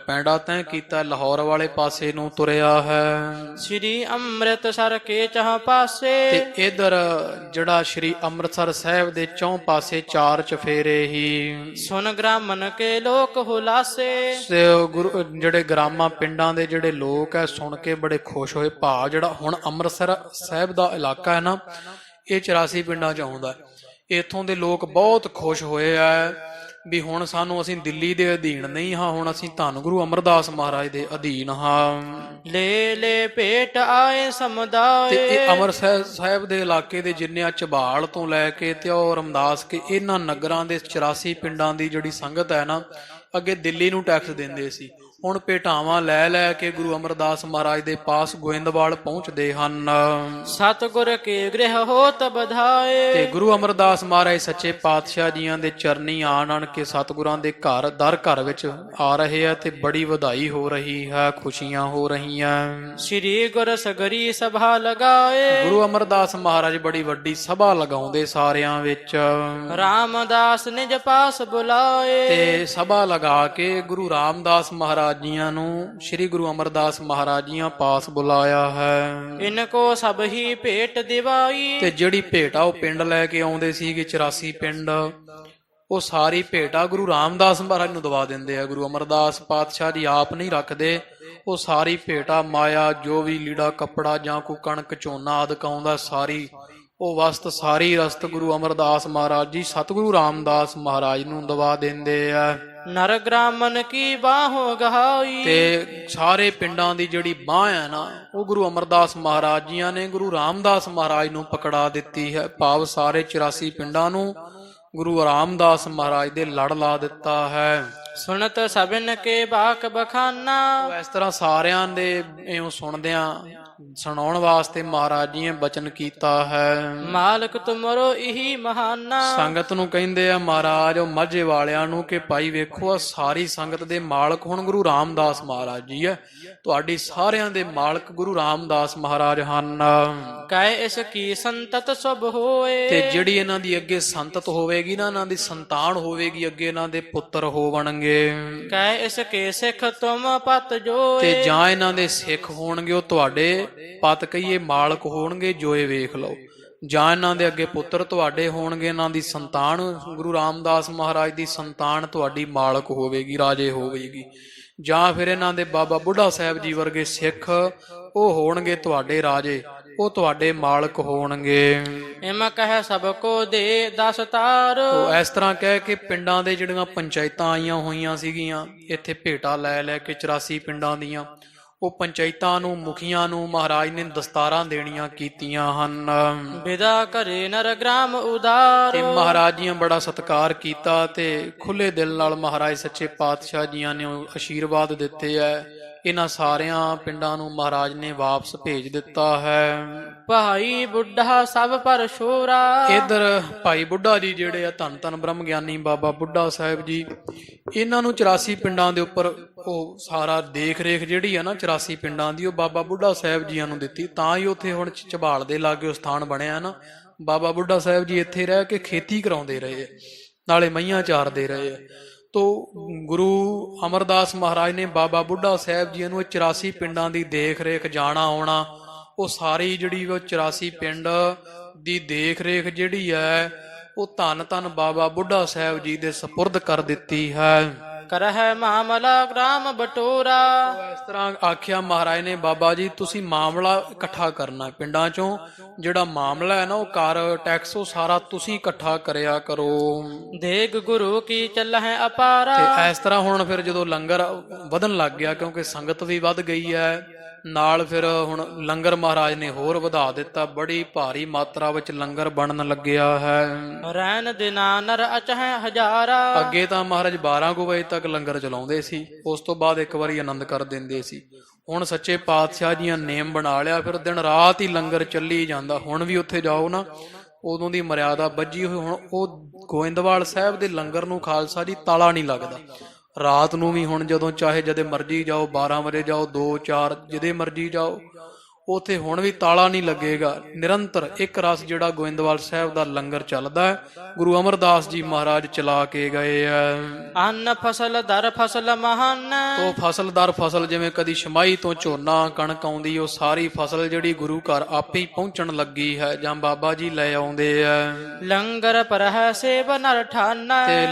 ਪੈਂਡਾ ਤੈਅ ਕੀਤਾ, ਲਾਹੌਰ ਵਾਲੇ ਪਾਸੇ ਨੂੰ ਤੁਰਿਆ ਹੈ। ਸ੍ਰੀ ਅੰਮ੍ਰਿਤਸਰ ਕੇ ਚਾਹ ਪਾਸੇ ਤੇ ਇਧਰ ਜਿਹੜਾ ਸ੍ਰੀ ਅੰਮ੍ਰਿਤਸਰ ਸਾਹਿਬ ਦੇ ਚੌਂ ਪਾਸੇ 4 ਚਫੇਰੇ ਹੀ। ਸੁਨ ਗ੍ਰਾਮਨ ਕੇ ਲੋਕ ਹੁਲਾਸੇ ਗੁਰੂ ਜਿਹੜੇ ਗ੍ਰਾਮਾਂ ਪਿੰਡਾਂ ਦੇ ਜਿਹੜੇ ਲੋਕ ਹੈ ਸੁਣ ਕੇ ਬੜੇ ਖੁਸ਼ ਹੋਏ। ਭਾ ਜਿਹੜਾ ਹੁਣ ਅੰਮ੍ਰਿਤਸਰ ਸਾਹਿਬ ਦਾ ਇਲਾਕਾ ਹੈ ਨਾ, ਇਹ 84 ਪਿੰਡਾਂ ਚ ਆਉਂਦਾ। ਇੱਥੋਂ ਦੇ ਲੋਕ ਬਹੁਤ ਖੁਸ਼ ਹੋਏ ਆ ਵੀ ਹੁਣ ਸਾਨੂੰ, ਅਸੀਂ ਦਿੱਲੀ ਦੇ ਅਧੀਨ ਨਹੀਂ ਹਾਂ, ਹੁਣ ਅਸੀਂ ਧੰਨ ਗੁਰੂ ਅਮਰਦਾਸ ਮਹਾਰਾਜ ਦੇ ਅਧੀਨ ਹਾਂ। ਲੈ ਲੈ ਭੇਟ ਆਏ ਸਮੁਦਾਏ ਤੇ ਇਹ ਅੰਮ੍ਰਿਤਸਰ ਸਾਹਿਬ ਦੇ ਇਲਾਕੇ ਦੇ ਜਿੰਨੇ ਝਬਾਲ ਤੋਂ ਲੈ ਕੇ ਤੇ ਉਹ ਰਮਦਾਸ ਕੇ ਇਹਨਾਂ ਨਗਰਾਂ ਦੇ 84 ਪਿੰਡਾਂ ਦੀ ਜਿਹੜੀ ਸੰਗਤ ਹੈ ਨਾ, ਅੱਗੇ ਦਿੱਲੀ ਨੂੰ ਟੈਕਸ ਦਿੰਦੇ ਸੀ, ਹੁਣ ਭੇਟਾਵਾਂ ਲੈ ਲੈ ਕੇ ਗੁਰੂ ਅਮਰਦਾਸ ਮਹਾਰਾਜ ਦੇ ਪਾਸ ਗੋਇੰਦਵਾਲ ਪਹੁੰਚਦੇ ਹਨ। ਸਤਿਗੁਰ ਕੇ ਗ੍ਰਹਿ ਹੋਤ ਬਧਾਏ ਤੇ ਗੁਰੂ ਅਮਰਦਾਸ ਮਹਾਰਾਜ ਸੱਚੇ ਪਾਤਸ਼ਾਹ ਜੀਆਂ ਦੇ ਚਰਨੀ ਆਣ ਕੇ ਸਤਿਗੁਰਾਂ ਦੇ ਘਰ ਦਰ ਘਰ ਵਿੱਚ ਆ ਰਹੇ ਆ ਤੇ ਬੜੀ ਵਧਾਈ ਹੋ ਰਹੀ ਹੈ, ਖੁਸ਼ੀਆਂ ਹੋ ਰਹੀਆਂ। ਸ੍ਰੀ ਗੁਰ ਸਗਰੀ ਸਭਾ ਲਗਾਏ ਗੁਰੂ ਅਮਰਦਾਸ ਮਹਾਰਾਜ ਬੜੀ ਵੱਡੀ ਸਭਾ ਲਗਾਉਂਦੇ ਸਾਰਿਆਂ ਵਿੱਚ। ਰਾਮਦਾਸ ਨਿਜ ਪਾਸ ਬੁਲਾਏ ਤੇ ਸਭਾ ਲਗਾ ਕੇ ਗੁਰੂ ਰਾਮਦਾਸ ਮਹਾਰਾਜ ਜੀਆਂ ਨੂੰ ਸ੍ਰੀ ਗੁਰੂ ਅਮਰਦਾਸ ਮਹਾਰਾਜ ਜੀਆਂ ਪਾਸ ਬੁਲਾਇਆ ਹੈ। ਇਨ ਕੋ ਸਭ ਹੀ ਭੇਟ ਦਿਵਾਈ ਤੇ ਜਿਹੜੀ ਭੇਟ ਆ ਉਹ ਪਿੰਡ ਲੈ ਕੇ ਆਉਂਦੇ ਸੀਗੇ 84 ਪਿੰਡ, ਉਹ ਸਾਰੀ ਭੇਟਾ ਗੁਰੂ ਰਾਮਦਾਸ ਮਹਾਰਾਜ ਨੂੰ ਦਵਾ ਦਿੰਦੇ ਆ। ਗੁਰੂ ਅਮਰਦਾਸ ਪਾਤਸ਼ਾਹ ਜੀ ਆਪ ਨਹੀਂ ਰੱਖਦੇ, ਉਹ ਸਾਰੀ ਭੇਟਾ ਮਾਇਆ ਜੋ ਵੀ ਲੀੜਾ ਕੱਪੜਾ ਜਾਂ ਕੋਈ ਕਣਕ ਝੋਨਾ ਆਦਿ ਆਉਂਦਾ, ਸਾਰੀ ਉਹ ਵਸਤ ਸਾਰੀ ਰਸਤ ਗੁਰੂ ਅਮਰਦਾਸ ਮਹਾਰਾਜ ਜੀ ਸਤਿਗੁਰੂ ਰਾਮਦਾਸ ਮਹਾਰਾਜ ਨੂੰ ਦਵਾ ਦਿੰਦੇ ਆ। ਨਰ ਗ੍ਰਾਮਨ ਕੀ ਬਾਹੋ ਗਹਾਈ ਤੇ ਸਾਰੇ ਪਿੰਡਾਂ ਦੀ ਜਿਹੜੀ ਬਾਹ ਹੈ ਨਾ, ਉਹ ਗੁਰੂ ਅਮਰਦਾਸ ਮਹਾਰਾਜ ਜੀਆਂ ਨੇ ਗੁਰੂ ਰਾਮਦਾਸ ਮਹਾਰਾਜ ਨੂੰ ਪਕੜਾ ਦਿੱਤੀ ਹੈ। ਭਾਵ ਸਾਰੇ 84 ਪਿੰਡਾਂ ਨੂੰ ਗੁਰੂ ਰਾਮਦਾਸ ਮਹਾਰਾਜ ਦੇ ਲੜ ਲਾ ਦਿੱਤਾ ਹੈ। ਸੁਨਤ ਸਭਨ ਕੇ ਬਾਕ ਬਖਾਨਾ। ਉਹ ਇਸ ਤਰ੍ਹਾਂ ਸਾਰਿਆਂ ਦੇ ਇਉਂ ਸੁਣਦਿਆਂ ਸੁਣਾਉਣ ਵਾਸਤੇ ਮਹਾਰਾਜ ਜੀ ਨੇ ਬਚਨ ਕੀਤਾ ਹੈ। ਮਾਲਕ ਤੁਮਰੋ ਇਹੀ ਮਹਾਨਾ। ਸੰਗਤ ਨੂੰ ਕਹਿੰਦੇ ਆ ਮਹਾਰਾਜ ਉਹ ਮਾਝੇ ਵਾਲਿਆਂ ਨੂੰ ਕਿ ਭਾਈ ਵੇਖੋ ਆ ਸਾਰੀ ਸੰਗਤ ਦੇ ਮਾਲਕ ਹੁਣ ਗੁਰੂ ਰਾਮਦਾਸ ਮਹਾਰਾਜ ਜੀ ਹੈ। ਤੁਹਾਡੀ ਸਾਰਿਆਂ ਦੇ ਮਾਲਕ ਗੁਰੂ ਰਾਮਦਾਸ ਮਹਾਰਾਜ ਹਨ। ਕੈ ਇਸ ਕੀ ਸੰਤਤ ਸੁਭ ਹੋਏ। ਤੇ ਜਿਹੜੀ ਇਹਨਾਂ ਦੀ ਅੱਗੇ ਸੰਤਤ ਹੋਵੇਗੀ ਨਾ, ਇਹਨਾਂ ਦੀ ਸੰਤਾਨ ਹੋਵੇਗੀ, ਅੱਗੇ ਇਹਨਾਂ ਦੇ ਪੁੱਤਰ ਹੋਵਣਗੇ। ਕੈ ਇਸ ਕੇ ਸਿੱਖ ਤੁਮ ਪਤ ਜੋਏ। ਤੇ ਜਾਂ ਇਹਨਾਂ ਦੇ ਸਿੱਖ ਹੋਣਗੇ ਉਹ ਤੁਹਾਡੇ ਪਤ ਕਹੀਏ ਮਾਲਕ ਹੋਣਗੇ, ਜੋਏ ਵੇਖ ਲਓ। ਜਾਂ ਇਹਨਾਂ ਦੇ ਅੱਗੇ ਪੁੱਤਰ ਤੁਹਾਡੇ ਹੋਣਗੇ, ਇਹਨਾਂ ਦੀ ਸੰਤਾਨ ਗੁਰੂ ਰਾਮਦਾਸ ਮਹਾਰਾਜ ਦੀ ਸੰਤਾਨ ਤੁਹਾਡੀ ਮਾਲਕ ਹੋਵੇਗੀ, ਰਾਜੇ ਹੋਵੇਗੀ। ਜਾਂ ਫਿਰ ਇਹਨਾਂ ਦੇ ਬਾਬਾ ਬੁੱਢਾ ਸਾਹਿਬ ਜੀ ਵਰਗੇ ਸਿੱਖ ਉਹ ਹੋਣਗੇ ਤੁਹਾਡੇ ਰਾਜੇ, ਉਹ ਤੁਹਾਡੇ ਮਾਲਕ ਹੋਣਗੇ। ਇਮ ਕਹਿ ਸਭ ਕੋ ਦੇ ਦਸ ਤਾਰ। ਉਹ ਇਸ ਤਰ੍ਹਾਂ ਕਹਿ ਕੇ ਪਿੰਡਾਂ ਦੇ ਜਿਹੜੀਆਂ ਪੰਚਾਇਤਾਂ ਆਈਆਂ ਹੋਈਆਂ ਸੀਗੀਆਂ ਇੱਥੇ ਭੇਟਾ ਲੈ ਲੈ ਕੇ 84 ਪਿੰਡਾਂ ਦੀਆਂ, ਉਹ ਪੰਚਾਇਤਾਂ ਨੂੰ ਮੁਖੀਆਂ ਨੂੰ ਮਹਾਰਾਜ ਨੇ ਦਸਤਾਰਾਂ ਦੇਣੀਆਂ ਕੀਤੀਆਂ ਹਨ। ਵਿਦਾ ਕਰੇ ਨਰ ਗ੍ਰਾਮ ਉਦਾਰ। ਤੇ ਮਹਾਰਾਜ ਜੀਆਂ ਬੜਾ ਸਤਿਕਾਰ ਕੀਤਾ ਤੇ ਖੁੱਲੇ ਦਿਲ ਨਾਲ ਮਹਾਰਾਜ ਸੱਚੇ ਪਾਤਸ਼ਾਹ ਜੀਆਂ ਨੇ ਆਸ਼ੀਰਵਾਦ ਦਿੱਤੇ ਹੈ। ਇਹਨਾਂ ਸਾਰਿਆਂ ਪਿੰਡਾਂ ਨੂੰ ਮਹਾਰਾਜ ਨੇ ਵਾਪਸ ਭੇਜ ਦਿੱਤਾ ਹੈ। ਭਾਈ ਬੁੱਢਾ ਸਭ ਪਰ ਸ਼ੋਰਾ। ਇਧਰ ਭਾਈ ਬੁੱਢਾ ਜੀ ਜਿਹੜੇ ਆ ਧੰਨ ਧੰਨ ਬ੍ਰਹਮ ਗਿਆਨੀ ਬਾਬਾ ਬੁੱਢਾ ਸਾਹਿਬ ਜੀ, ਇਹਨਾਂ ਨੂੰ 84 ਪਿੰਡਾਂ ਦੇ ਉੱਪਰ ਉਹ ਸਾਰਾ ਦੇਖ ਰੇਖ ਜਿਹੜੀ ਆ ਨਾ 84 ਪਿੰਡਾਂ ਦੀ, ਉਹ ਬਾਬਾ ਬੁੱਢਾ ਸਾਹਿਬ ਜੀਆਂ ਨੂੰ ਦਿੱਤੀ। ਤਾਂ ਹੀ ਉੱਥੇ ਹੁਣ ਝਬਾਲ ਦੇ ਲਾਗੇ ਉਹ ਸਥਾਨ ਬਣਿਆ ਨਾ। ਬਾਬਾ ਬੁੱਢਾ ਸਾਹਿਬ ਜੀ ਇੱਥੇ ਰਹਿ ਕੇ ਖੇਤੀ ਕਰਾਉਂਦੇ ਰਹੇ, ਨਾਲੇ ਮਈਆਂ ਚਾਰਦੇ ਰਹੇ। ਤੋ ਗੁਰੂ ਅਮਰਦਾਸ ਮਹਾਰਾਜ ਨੇ ਬਾਬਾ ਬੁੱਢਾ ਸਾਹਿਬ ਜੀ ਨੂੰ 84 ਪਿੰਡਾਂ ਦੀ ਦੇਖ ਰੇਖ ਜਾਣਾ ਆਉਣਾ, ਉਹ ਸਾਰੀ ਜਿਹੜੀ ਉਹ 84 ਪਿੰਡ ਦੀ ਦੇਖ ਰੇਖ ਜਿਹੜੀ ਹੈ ਉਹ ਧੰਨ ਧੰਨ ਬਾਬਾ ਬੁੱਢਾ ਸਾਹਿਬ ਜੀ ਦੇ ਸਪੁਰਦ ਕਰ ਦਿੱਤੀ ਹੈ। ਕਰਹਿ ਮਾਮਲਾ ਗ੍ਰਾਮ ਬਟੋਰਾ। ਇਸ ਤਰ੍ਹਾਂ ਆਖਿਆ ਮਹਾਰਾਜ ਨੇ, ਬਾਬਾ ਜੀ ਤੁਸੀਂ ਮਾਮਲਾ ਇਕੱਠਾ ਕਰਨਾ ਪਿੰਡਾਂ ਚੋਂ, ਜਿਹੜਾ ਮਾਮਲਾ ਹੈ ਨਾ ਉਹ ਕਰ ਟੈਕਸ ਉਹ ਸਾਰਾ ਤੁਸੀਂ ਇਕੱਠਾ ਕਰਿਆ ਕਰੋ। ਦੇਗ ਗੁਰੂ ਕੀ ਚੱਲਹਿ ਅਪਾਰਾ। ਤੇ ਇਸ ਤਰ੍ਹਾਂ ਹੁਣ ਫਿਰ ਜਦੋਂ ਲੰਗਰ ਵਧਣ ਲੱਗ ਗਿਆ, ਕਿਉਂਕਿ ਸੰਗਤ ਵੀ ਵੱਧ ਗਈ ਹੈ, ਨਾਲ ਫਿਰ ਹੁਣ ਲੰਗਰ ਮਹਾਰਾਜ ਨੇ ਹੋਰ ਵਧਾ ਦਿੱਤਾ। ਬੜੀ ਭਾਰੀ ਮਾਤਰਾ ਵਿੱਚ ਲੰਗਰ ਬਣਨ ਲੱਗਿਆ ਹੈ। ਰੈਨ ਦਿਨਾ ਨਰ ਅਚਹਿ ਹਜ਼ਾਰਾ। ਅੱਗੇ ਤਾਂ ਮਹਾਰਾਜ 12 ਕੁ ਵਜੇ ਤੱਕ ਲੰਗਰ ਚਲਾਉਂਦੇ ਸੀ, ਉਸ ਤੋਂ ਬਾਅਦ ਇੱਕ ਵਾਰੀ ਆਨੰਦ ਕਰ ਦਿੰਦੇ ਸੀ। ਹੁਣ ਸੱਚੇ ਪਾਤਸ਼ਾਹ ਜੀਆਂ ਨੇਮ ਬਣਾ ਲਿਆ, ਫਿਰ ਦਿਨ ਰਾਤ ਹੀ ਲੰਗਰ ਚੱਲੀ ਜਾਂਦਾ। ਹੁਣ ਵੀ ਉੱਥੇ ਜਾਓ ਨਾ, ਉਦੋਂ ਦੀ ਮਰਿਆਦਾ ਬੱਝੀ ਹੋਈ। ਹੁਣ ਉਹ ਗੋਇੰਦਵਾਲ ਸਾਹਿਬ ਦੇ ਲੰਗਰ ਨੂੰ ਖਾਲਸਾ ਜੀ ਤਾਲਾ ਨਹੀਂ ਲੱਗਦਾ। ਰਾਤ ਨੂੰ ਵੀ ਹੁਣ ਜਦੋਂ ਚਾਹੇ ਜਦੇ ਮਰਜੀ ਜਾਓ, 12 ਵਜੇ ਜਾਓ, 2 4 ਜਦੇ ਮਰਜੀ ਜਾਓ, ਉੱਥੇ ਹੁਣ ਵੀ ਤਾਲਾ ਨਹੀਂ ਲੱਗੇਗਾ। ਨਿਰੰਤਰ ਇੱਕ ਰਸ ਜਿਹੜਾ ਗੋਇੰਦਵਾਲ ਸਾਹਿਬ ਦਾ ਲੰਗਰ ਚੱਲਦਾ ਹੈ, ਗੁਰੂ ਅਮਰਦਾਸ ਜੀ ਮਹਾਰਾਜ ਚਲਾ ਕੇ ਗਏ ਆ। ਅੰਨ ਫਸਲ ਦਰ ਫਸਲ ਮਹਾਨ। ਤੋ ਫਸਲ ਦਰ ਫਸਲ, ਜਿਵੇਂ ਕਦੀ ਛਮਾਈ ਤੋਂ ਝੋਨਾ ਕਣਕ ਆਉਂਦੀ, ਉਹ ਸਾਰੀ ਫਸਲ ਜਿਹੜੀ ਗੁਰੂ ਘਰ ਆਪੇ ਹੀ ਪਹੁੰਚਣ ਲੱਗੀ ਹੈ ਜਾਂ ਬਾਬਾ ਜੀ ਲੈ ਆਉਂਦੇ ਆ। ਲੰਗਰ ਪਰਹਿ ਸੇਵ ਨਰ ਠਾਨਾ। ਤੇ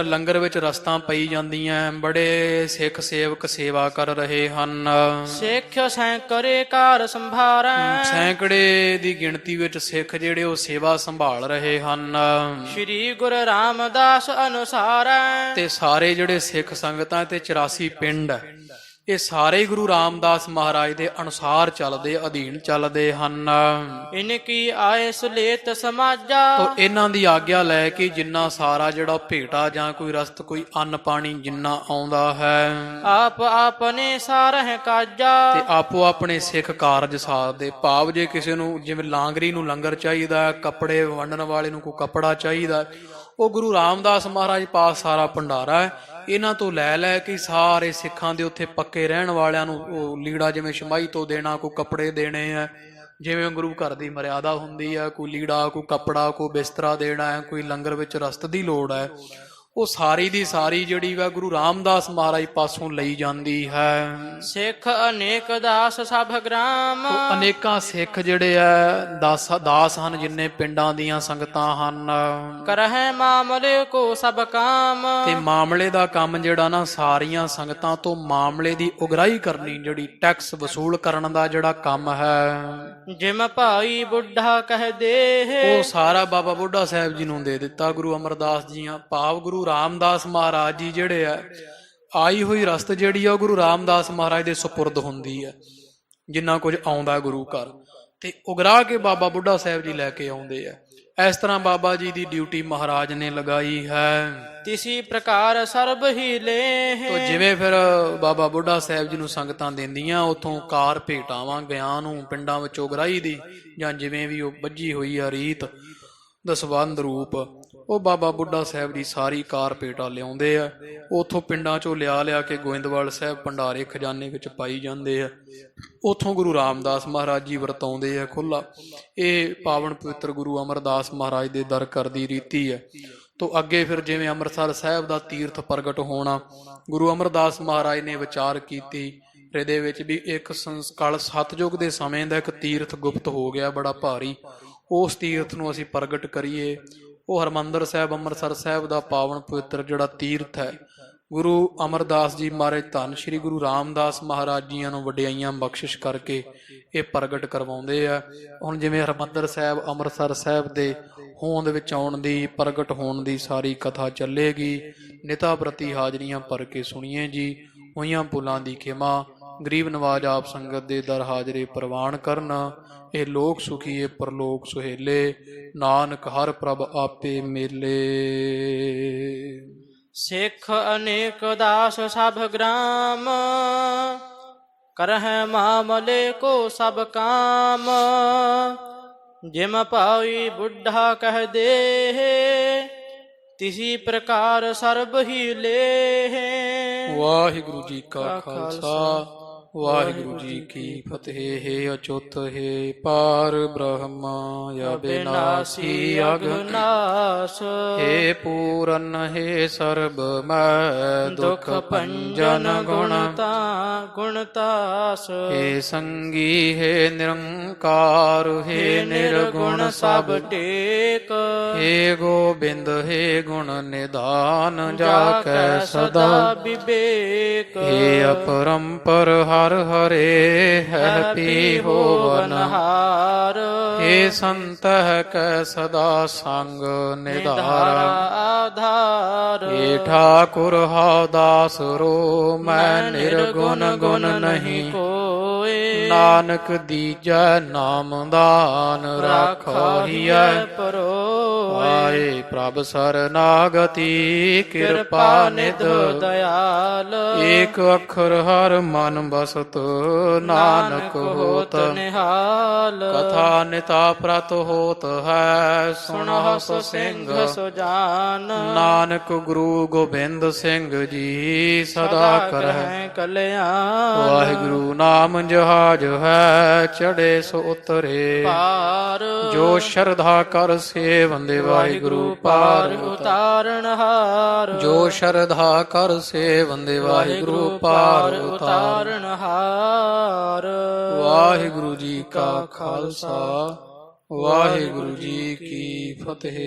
ਲੰਗਰ ਵਿੱਚ ਰਸਤਾਂ ਪਈ ਜਾਂਦੀਆਂ, ਬੜੇ ਸਿੱਖ ਸੇਵਕ ਸੇਵਾ ਕਰ ਰਹੇ ਹਨ। ਸਿੱਖ ਸੈਂਕੜੇ ਕਾਰ ਸੰਭਾਰੈ। ਸੈਂਕੜੇ ਦੀ ਗਿਣਤੀ ਵਿੱਚ ਸਿੱਖ ਜਿਹੜੇ ਉਹ ਸੇਵਾ ਸੰਭਾਲ ਰਹੇ ਹਨ। ਸ਼੍ਰੀ ਗੁਰੂ ਰਾਮਦਾਸ ਅਨੁਸਾਰੈ। ਤੇ ਸਾਰੇ ਜਿਹੜੇ ਸਿੱਖ ਸੰਗਤਾਂ ਤੇ 84 ਪਿੰਡ ਹੈ, ਇਹ ਸਾਰੇ ਗੁਰੂ ਰਾਮਦਾਸ ਮਹਾਰਾਜ ਦੇ ਅਨੁਸਾਰ ਚੱਲਦੇ, ਅਧੀਨ ਚੱਲਦੇ ਹਨ। ਇਨ ਕੀ ਆਏ ਸੁਲੇਤ ਸਮਾਜਾ। ਤੋ ਇਹਨਾਂ ਦੀ ਆਗਿਆ ਲੈ ਕੇ ਜਿੰਨਾ ਸਾਰਾ ਜਿਹੜਾ ਭੇਟਾ ਜਾਂ ਕੋਈ ਰਸਤ ਕੋਈ ਅੰਨ ਪਾਣੀ ਜਿੰਨਾ ਆਉਂਦਾ ਹੈ, ਆਪ ਆਪਣੇ ਸਾਰਹਿ ਕਾਜਾ। ਤੇ ਆਪੋ ਆਪਣੇ ਸਿੱਖ ਕਾਰਜ ਸਾਰਦੇ। ਭਾਵ ਜੇ ਕਿਸੇ ਨੂੰ ਜਿਵੇਂ ਲਾਂਗਰੀ ਨੂੰ ਲੰਗਰ ਚਾਹੀਦਾ, ਕੱਪੜੇ ਵੰਡਣ ਵਾਲੇ ਨੂੰ ਕੋਈ ਕੱਪੜਾ ਚਾਹੀਦਾ, ਉਹ ਗੁਰੂ ਰਾਮਦਾਸ ਮਹਾਰਾਜ ਪਾਸ ਸਾਰਾ ਭੰਡਾਰਾ ਹੈ। ਇਹਨਾਂ ਤੋਂ ਲੈ ਲੈ ਕੇ ਸਾਰੇ ਸਿੱਖਾਂ ਦੇ ਉੱਥੇ ਪੱਕੇ ਰਹਿਣ ਵਾਲਿਆਂ ਨੂੰ ਉਹ ਲੀੜਾ ਜਿਵੇਂ ਛਮਾਈ ਤੋਂ ਦੇਣਾ, ਕੋਈ ਕੱਪੜੇ ਦੇਣੇ ਆ, ਜਿਵੇਂ ਗੁਰੂ ਘਰ ਦੀ ਮਰਿਆਦਾ ਹੁੰਦੀ ਹੈ, ਕੋਈ ਲੀੜਾ, ਕੋਈ ਕੱਪੜਾ, ਕੋਈ ਬਿਸਤਰਾ ਦੇਣਾ ਹੈ, ਕੋਈ ਲੰਗਰ ਵਿੱਚ ਰਸਤ ਦੀ ਲੋੜ ਹੈ, ਉਹ ਸਾਰੀ ਦੀ ਸਾਰੀ ਜਿਹੜੀ ਵਾ ਗੁਰੂ ਰਾਮਦਾਸ ਮਹਾਰਾਜ ਪਾਸੋਂ ਲਈ ਜਾਂਦੀ ਹੈ। ਸਿੱਖ ਅਨੇਕ ਦਾਸ ਸਭ ਗ੍ਰਾਮ। ਉਹ ਅਨੇਕਾਂ ਸਿੱਖ ਜਿਹੜੇ ਆ ਦਾਸ ਹਨ, ਜਿੰਨੇ ਪਿੰਡਾਂ ਦੀਆਂ ਸੰਗਤਾਂ ਹਨ। ਕਰਹਿ ਮਾਮਲੇ ਕੋ ਸਭ ਕਾਮ। ਤੇ ਮਾਮਲੇ ਦਾ ਕੰਮ ਜਿਹੜਾ ਨਾ, ਸਾਰੀਆਂ ਸੰਗਤਾਂ ਤੋਂ ਮਾਮਲੇ ਦੀ ਉਗਰਾਹੀ ਕਰਨੀ, ਜਿਹੜੀ ਟੈਕਸ ਵਸੂਲ ਕਰਨ ਦਾ ਜਿਹੜਾ ਕੰਮ ਹੈ, ਜਿਮ ਭਾਈ ਬੁੱਢਾ ਕਹਿ ਦੇ। ਉਹ ਸਾਰਾ ਬਾਬਾ ਬੁੱਢਾ ਸਾਹਿਬ ਜੀ ਨੂੰ ਦੇ ਦਿੱਤਾ ਗੁਰੂ ਅਮਰਦਾਸ ਜੀਆਂ। ਭਾਵ ਗੁਰੂ ਰਾਮਦਾਸ ਮਹਾਰਾਜ ਜੀ ਜਿਹੜੇ ਆ, ਆਈ ਹੋਈ ਰਸਤ ਜਿਹੜੀ ਆ ਉਹ ਗੁਰੂ ਰਾਮਦਾਸ ਮਹਾਰਾਜ ਦੇ ਸੁਪੁਰਦ ਹੁੰਦੀ ਹੈ। ਜਿੰਨਾ ਕੁਝ ਆਉਂਦਾ ਗੁਰੂ ਘਰ ਤੇ ਉਗਰਾ ਕੇ ਬਾਬਾ ਬੁੱਢਾ ਸਾਹਿਬ ਜੀ ਲੈ ਕੇ ਆਉਂਦੇ ਆ। ਇਸ ਤਰ੍ਹਾਂ ਬਾਬਾ ਜੀ ਦੀ ਡਿਊਟੀ ਮਹਾਰਾਜ ਨੇ ਲਗਾਈ ਹੈ। ਤਿਸੀ ਪ੍ਰਕਾਰ ਸਰਬ ਹੀ ਲੇਹ। ਤੋ ਜਿਵੇਂ ਫਿਰ ਬਾਬਾ ਬੁੱਢਾ ਸਾਹਿਬ ਜੀ ਨੂੰ ਸੰਗਤਾਂ ਦਿੰਦੀਆਂ, ਉਥੋਂ ਕਾਰ ਭੇਟਾਵਾਂ ਗਿਆ ਨੂੰ ਪਿੰਡਾਂ ਵਿੱਚੋਂ ਗਰਾਈ ਦੀ, ਜਾਂ ਜਿਵੇਂ ਵੀ ਉਹ ਬੱਝੀ ਹੋਈ ਆ ਰੀਤ ਦਸਵੰਧ ਰੂਪ, ਉਹ ਬਾਬਾ ਬੁੱਢਾ ਸਾਹਿਬ ਦੀ ਸਾਰੀ ਕਾਰ ਭੇਟਾ ਲਿਆਉਂਦੇ ਆ। ਉਥੋਂ ਪਿੰਡਾਂ ਚੋਂ ਲਿਆ ਕੇ ਗੋਇੰਦਵਾਲ ਸਾਹਿਬ ਭੰਡਾਰੇ ਖਜ਼ਾਨੇ ਵਿੱਚ ਪਾਈ ਜਾਂਦੇ ਆ। ਉਥੋਂ ਗੁਰੂ ਰਾਮਦਾਸ ਮਹਾਰਾਜ ਜੀ ਵਰਤਾਉਂਦੇ ਆ ਖੁੱਲਾ। ਇਹ ਪਾਵਨ ਪਵਿੱਤਰ ਗੁਰੂ ਅਮਰਦਾਸ ਮਹਾਰਾਜ ਦੇ ਦਰ ਘਰ ਦੀ ਰੀਤੀ ਹੈ। ਤੋ ਅੱਗੇ ਫਿਰ ਜਿਵੇਂ ਅੰਮ੍ਰਿਤਸਰ ਸਾਹਿਬ ਦਾ ਤੀਰਥ ਪ੍ਰਗਟ ਹੋਣਾ, ਗੁਰੂ ਅਮਰਦਾਸ ਮਹਾਰਾਜ ਨੇ ਵਿਚਾਰ ਕੀਤੀ ਇਹਦੇ ਵਿੱਚ ਵੀ ਇੱਕ ਸੰਸਕਾਲ ਸਤਯੁਗ ਦੇ ਸਮੇਂ ਦਾ ਇੱਕ ਤੀਰਥ ਗੁਪਤ ਹੋ ਗਿਆ ਬੜਾ ਭਾਰੀ, ਉਸ ਤੀਰਥ ਨੂੰ ਅਸੀਂ ਪ੍ਰਗਟ ਕਰੀਏ। ਉਹ ਹਰਿਮੰਦਰ ਸਾਹਿਬ ਅੰਮ੍ਰਿਤਸਰ ਸਾਹਿਬ ਦਾ ਪਾਵਨ ਪਵਿੱਤਰ ਜਿਹੜਾ ਤੀਰਥ ਹੈ, ਗੁਰੂ ਅਮਰਦਾਸ ਜੀ ਮਹਾਰਾਜ ਧੰਨ ਸ਼੍ਰੀ ਗੁਰੂ ਰਾਮਦਾਸ ਮਹਾਰਾਜ ਜੀਆਂ ਨੂੰ ਵਡਿਆਈਆਂ ਬਖਸ਼ਿਸ਼ ਕਰਕੇ ਇਹ ਪ੍ਰਗਟ ਕਰਵਾਉਂਦੇ ਆ। ਹੁਣ ਜਿਵੇਂ ਹਰਿਮੰਦਰ ਸਾਹਿਬ ਅੰਮ੍ਰਿਤਸਰ ਸਾਹਿਬ ਦੇ ਹੋਂਦ ਵਿੱਚ ਆਉਣ ਦੀ, ਪ੍ਰਗਟ ਹੋਣ ਦੀ ਸਾਰੀ ਕਥਾ ਚੱਲੇਗੀ। ਨਿਤਾ ਪ੍ਰਤੀ ਹਾਜ਼ਰੀਆਂ ਭਰ ਕੇ ਸੁਣੀਏ ਜੀ। ਹੋਈਆਂ ਭੁੱਲਾਂ ਦੀ ਖਿਮਾ, ਗਰੀਬ ਨਵਾਜ ਆਪ ਸੰਗਤ ਦੇ ਦਰ ਹਾਜ਼ਰੇ ਪ੍ਰਵਾਨ ਕਰਨ। ਇਹ ਲੋਕ ਸੁਖੀਏ ਪਰਲੋਕ ਸੁਹੇਲੇ, ਨਾਨਕ ਹਰ ਪ੍ਰਭ ਆਪੇ ਮੇਲੇ। ਸਿੱਖ ਅਨੇਕ ਦਾਸ ਸਭ ਗ੍ਰਾਮ, ਕਰਹਿ ਮਾਮਲੇ ਕੋ ਸਭ ਕਾਮ। ਜਿਮ ਪਾਈ ਬੁੱਢਾ ਕਹਿ ਦੇ, ਤਿਸੀ ਪ੍ਰਕਾਰ ਸਰਬ ਹੀ ਲੇਹ। ਵਾਹਿਗੁਰੂ ਜੀ ਕਾ ਖਾਲਸਾ, ਵਾਹਿਗੁਰੂ ਜੀ ਕੀ ਫਤਿਹ। ਹੈ ਅਚੁੱਤ ਹੈ ਪਾਰ ਬ੍ਰਹਮ, ਅਬਿਨਾਸੀ ਅਗਨਾਸ। ਹੈ ਪੂਰਨ ਹੈ ਸਰਬ ਮੈਂ, ਦੁਖ ਭੰਜਨ ਗੁਣਤਾਸ। ਹੈ ਸੰਗੀ ਹੈ ਨਿਰੰਕਾਰ, ਹੈ ਨਿਰਗੁਣ ਸਭ ਟੇਕ। ਹੈ ਗੋਬਿੰਦ ਹੈ ਗੁਣ ਨਿਧਾਨ, ਜਾ ਕੈ ਸਦਾ ਵਿਵੇਕ। ਹੈ ਅਪਰੰਪਰ ਹਰ ਹਰੇ, ਹੈ ਪੀ ਹੋਵਨਹਾਰ। ਹੇ ਸੰਤਹਿ ਕੈ ਸਦਾ ਸੰਗ ਨਿਧਾਰਾ ਆਧਾਰ। ਹੇ ਠਾਕੁਰ ਹਉ ਦਾਸ रो, ਮੈਂ ਨਿਰਗੁਣ ਗੁਣ ਨਹੀਂ ਕੋਇ। ਨਾਨਕ ਦੀਜੈ ਨਾਮ ਦਾਨ, ਰਾਖਾਹੀਐ ਪਰੋਇ। ਆਏ ਪ੍ਰਭ ਸਰਨਾਗਤੀ, ਕਿਰਪਾ ਨਿਧ ਦਇਆਲ। ਏਕ ਅੱਖਰ ਹਰ ਮਨ ਬਸਤ, ਨਾਨਕ ਹੋਤ ਨਿਹਾਲ। ਕਥਾ ਨਿਤਾ ਪ੍ਰਤ ਹੋਤ ਹੈ, ਸੁਣਹੁ ਸੋ ਸਿੰਘ ਸੋ ਜਾਨ। ਨਾਨਕ ਗੁਰੂ ਗੋਬਿੰਦ ਸਿੰਘ ਜੀ, ਸਦਾ ਕਰਹਿ ਕਲਿਆਣ। ਵਾਹਿਗੁਰੂ ਨਾਮ ਜਹਾਜ ਹੈ, ਚੜੇ ਸੋ ਉਤਰੇ ਪਾਰ। ਜੋ ਸ਼ਰਧਾ ਕਰ ਸੇਵੰਦੇ, ਵਾਹਿਗੁਰੂ ਪਾਰ ਉਤਾਰਨ ਹਾਰ। ਜੋ ਸ਼ਰਧਾ ਕਰ ਸੇਵੰਦੇ, ਵਾਹਿਗੁਰੂ ਪਾਰ ਉਤਾਰਨ ਹਾਰ। ਵਾਹਿਗੁਰੂ ਜੀ ਕਾ ਖਾਲਸਾ, ਵਾਹਿਗੁਰੂ ਜੀ ਕੀ ਫਤਿਹ।